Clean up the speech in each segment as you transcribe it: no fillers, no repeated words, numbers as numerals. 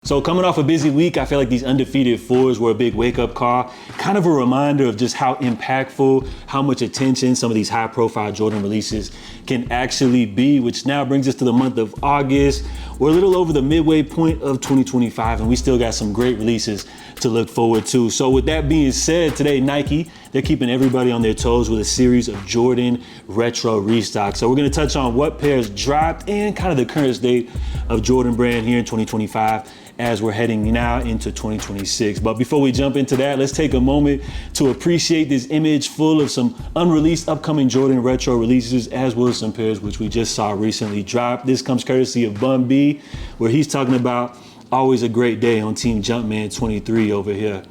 So coming off a busy week, I feel like these undefeated fours were a big wake-up call, kind of a reminder of just how impactful, how much attention some of these high-profile Jordan releases can actually be, which now brings us to the month of August. We're a little over the midway point of 2025, and we still got some great releases to look forward to. So with that being said, today Nike, they're keeping everybody on their toes with a series of Jordan retro restocks. So we're gonna touch on what pairs dropped and kind of the current state of Jordan brand here in 2025 as we're heading now into 2026. But before we jump into that, let's take a moment to appreciate this image full of some unreleased upcoming Jordan retro releases, as well as some pairs which we just saw recently drop. This comes courtesy of Bun B, where he's talking about always a great day on Team Jumpman 23 over here.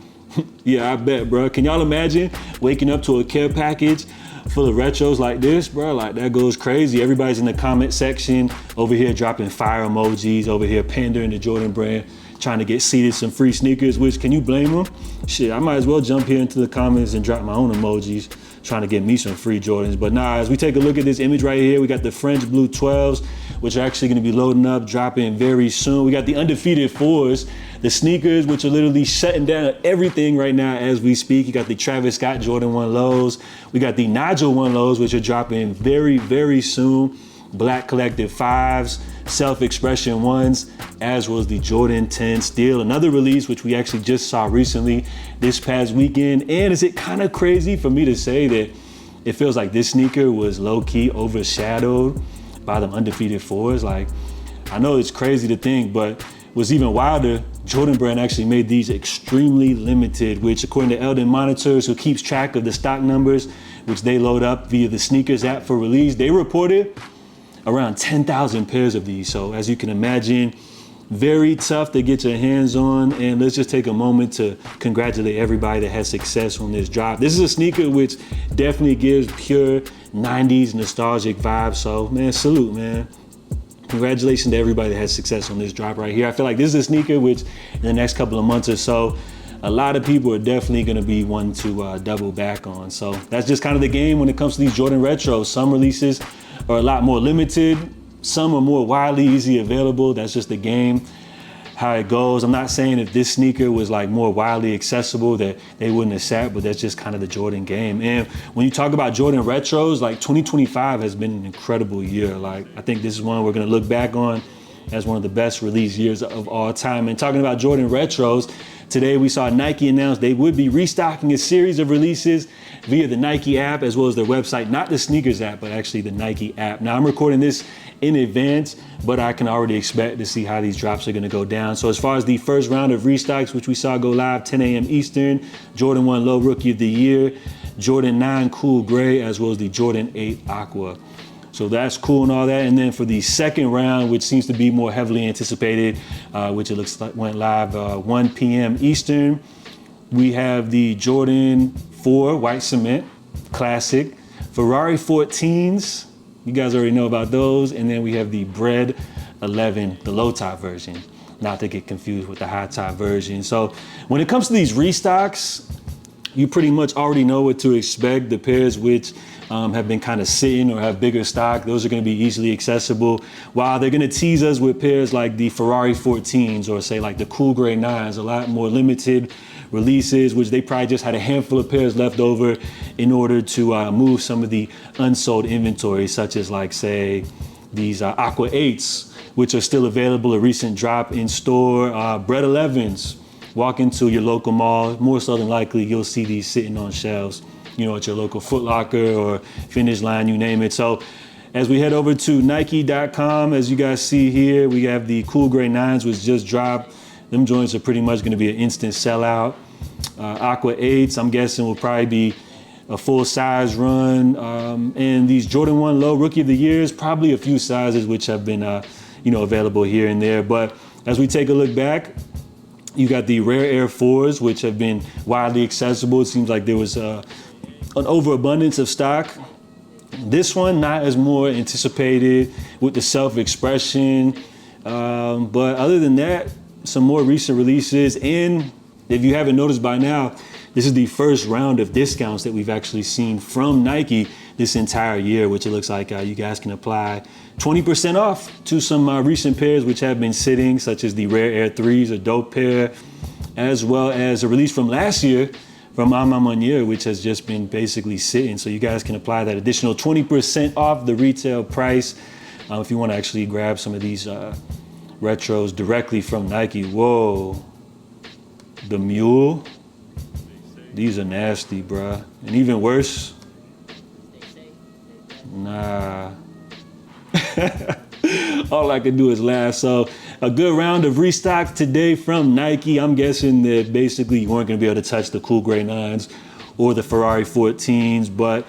Yeah, I bet, bro. Can y'all imagine waking up to a care package full of retros like this, bro? Like, that goes crazy. Everybody's in the comment section over here dropping fire emojis, over here pandering the Jordan brand, trying to get seated some free sneakers, which, can you blame them? Shit, I might as well jump here into the comments and drop my own emojis, trying to get me some free Jordans. But nah, as we take a look at this image right here, we got the French Blue 12s, which are actually gonna be loading up, dropping very soon. We got the undefeated fours, the sneakers, which are literally shutting down everything right now as we speak. You got the Travis Scott Jordan 1 lows. We got the Nigel 1 lows, which are dropping very, very soon. Black Collective 5s, Self-Expression 1s, as well as the Jordan 10 Steel, another release which we actually just saw recently this past weekend. And is it kind of crazy for me to say that it feels like this sneaker was low-key overshadowed by them undefeated fours? Like, I know it's crazy to think, but what's even wilder, Jordan brand actually made these extremely limited, which according to Eldon Monitors, who keeps track of the stock numbers, which they load up via the sneakers app for release, they reported around 10,000 pairs of these. So as you can imagine, very tough to get your hands on. And let's just take a moment to congratulate everybody that had success on this drop. This is a sneaker which definitely gives pure 90s nostalgic vibes. So man, salute, man. Congratulations to everybody that had success on this drop right here. I feel like this is a sneaker which in the next couple of months or so, a lot of people are definitely gonna be one to double back on. So that's just kind of the game when it comes to these Jordan retros. Some releases are a lot more limited. Some are more widely easy available. That's just the game, how it goes. I'm not saying if this sneaker was like more widely accessible that they wouldn't have sat, but that's just kind of the Jordan game. And when you talk about Jordan retros, like 2025 has been an incredible year. Like, I think this is one we're gonna look back on as one of the best release years of all time. And talking about Jordan retros, today we saw Nike announce they would be restocking a series of releases via the Nike app as well as their website, not the sneakers app, but actually the Nike app. Now I'm recording this in advance, but I can already expect to see how these drops are gonna go down. So as far as the first round of restocks, which we saw go live 10 a.m. Eastern, Jordan 1 Low Rookie of the Year, Jordan 9 Cool Gray, as well as the Jordan 8 Aqua. So that's cool and all that. And then for the second round, which seems to be more heavily anticipated, which it looks like went live 1 p.m. Eastern, we have the Jordan 4 White Cement Classic, Ferrari 14s, you guys already know about those, and then we have the Bread 11, the low top version, not to get confused with the high top version. So when it comes to these restocks, you pretty much already know what to expect. The pairs which have been kind of sitting or have bigger stock, those are going to be easily accessible, while they're going to tease us with pairs like the Ferrari 14s or say like the Cool Gray 9s, a lot more limited releases, which they probably just had a handful of pairs left over in order to move some of the unsold inventory, such as like say these Aqua 8s, which are still available, a recent drop in store. Bread 11s, walk into your local mall, more so than likely you'll see these sitting on shelves, you know, at your local Foot Locker or Finish Line, you name it. So as we head over to Nike.com, as you guys see here, we have the Cool Gray 9s, which just dropped. Them joints are pretty much gonna be an instant sellout. Aqua 8s, I'm guessing will probably be a full size run. And these Jordan 1 Low Rookie of the Years, probably a few sizes which have been available here and there. But as we take a look back, you got the Rare Air 4s, which have been widely accessible. It seems like there was an overabundance of stock. This one, not as more anticipated with the Self-Expression. But other than that, some more recent releases. And if you haven't noticed by now, this is the first round of discounts that we've actually seen from Nike this entire year, which it looks like you guys can apply 20% off to some recent pairs which have been sitting, such as the Rare Air 3s, a dope pair, as well as a release from last year from Ama Manier, which has just been basically sitting. So you guys can apply that additional 20% off the retail price if you want to actually grab some of these retros directly from Nike. Whoa, the Mule. These are nasty, bruh. And even worse, nah. All I can do is laugh. So a good round of restocks today from Nike. I'm guessing that basically you weren't going to be able to touch the cool gray 9s or the Ferrari 14s, but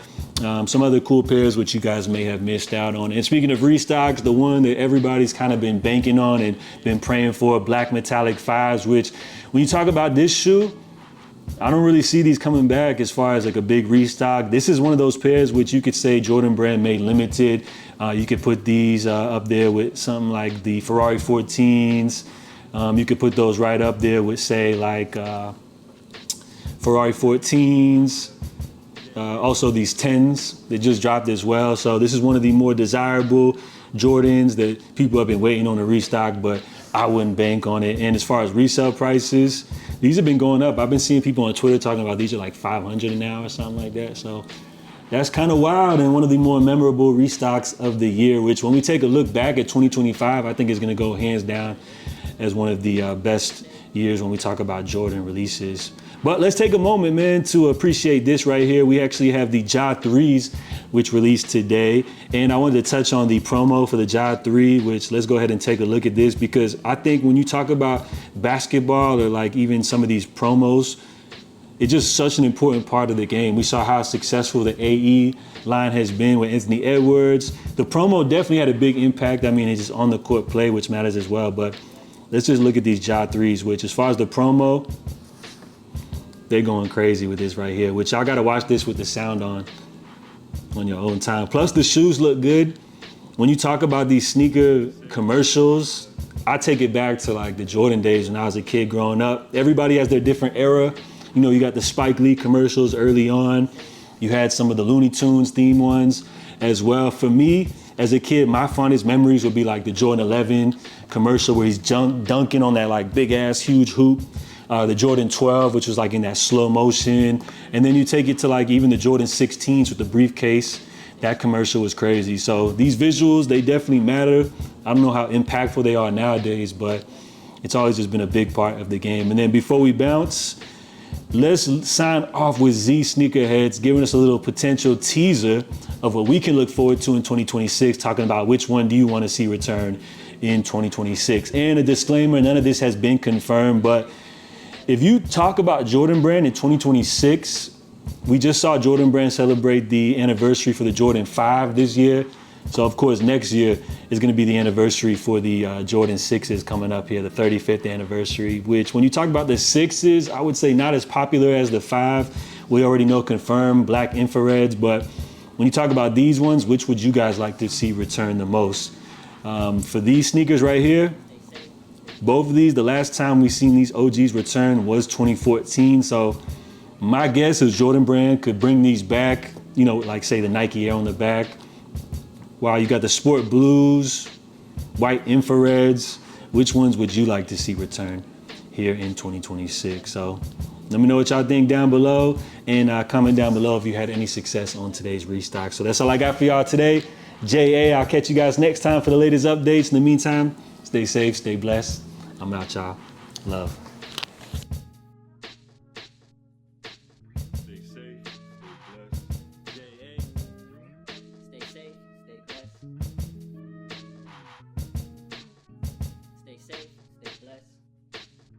some other cool pairs which you guys may have missed out on. And speaking of restocks, the one that everybody's kind of been banking on and been praying for, black metallic 5s, which when you talk about this shoe, I don't really see these coming back as far as like a big restock. This is one of those pairs which you could say Jordan Brand made limited. You could put these up there with something like the Ferrari 14s. You could put those right up there with, say, like Ferrari 14s. Also these 10s that just dropped as well. So this is one of the more desirable Jordans that people have been waiting on to restock, but I wouldn't bank on it. And as far as resale prices, these have been going up. I've been seeing people on Twitter talking about these are like 500 now or something like that. So that's kind of wild, and one of the more memorable restocks of the year, which when we take a look back at 2025, I think is gonna go hands down as one of the best years when we talk about Jordan releases. But let's take a moment, man, to appreciate this right here. We actually have the Ja 3s, which released today. And I wanted to touch on the promo for the Ja 3, which let's go ahead and take a look at this, because I think when you talk about basketball or like even some of these promos, it's just such an important part of the game. We saw how successful the AE line has been with Anthony Edwards. The promo definitely had a big impact. I mean, it's just on the court play, which matters as well. But let's just look at these Ja 3s, which as far as the promo, they're going crazy with this right here, which y'all gotta watch this with the sound on your own time. Plus the shoes look good. When you talk about these sneaker commercials, I take it back to like the Jordan days when I was a kid growing up. Everybody has their different era. You know, you got the Spike Lee commercials early on. You had some of the Looney Tunes theme ones as well. For me, as a kid, my fondest memories would be like the Jordan 11 commercial where he's dunking on that like big ass huge hoop. The Jordan 12, which was like in that slow motion. And then you take it to like even the Jordan 16s with the briefcase. That commercial was crazy. So these visuals, they definitely matter. I don't know how impactful they are nowadays, but it's always just been a big part of the game. And then before we bounce, let's sign off with Z Sneakerheads, giving us a little potential teaser of what we can look forward to in 2026, talking about which one do you want to see return in 2026. And a disclaimer, none of this has been confirmed, but if you talk about Jordan Brand in 2026, we just saw Jordan Brand celebrate the anniversary for the Jordan 5 this year. So of course, next year is gonna be the anniversary for the Jordan 6s coming up here, the 35th anniversary, which when you talk about the 6s, I would say not as popular as the 5. We already know confirmed black infrareds, but when you talk about these ones, which would you guys like to see return the most? For these sneakers right here, both of these, the last time we seen these OGs return was 2014. So my guess is Jordan Brand could bring these back, you know, like say the Nike Air on the back. Wow, you got the sport blues, white infrareds. Which ones would you like to see return here in 2026? So let me know what y'all think down below, and comment down below if you had any success on today's restock. So that's all I got for y'all today. JA, I'll catch you guys next time for the latest updates. In the meantime, stay safe, stay blessed. I'm out, y'all. Love.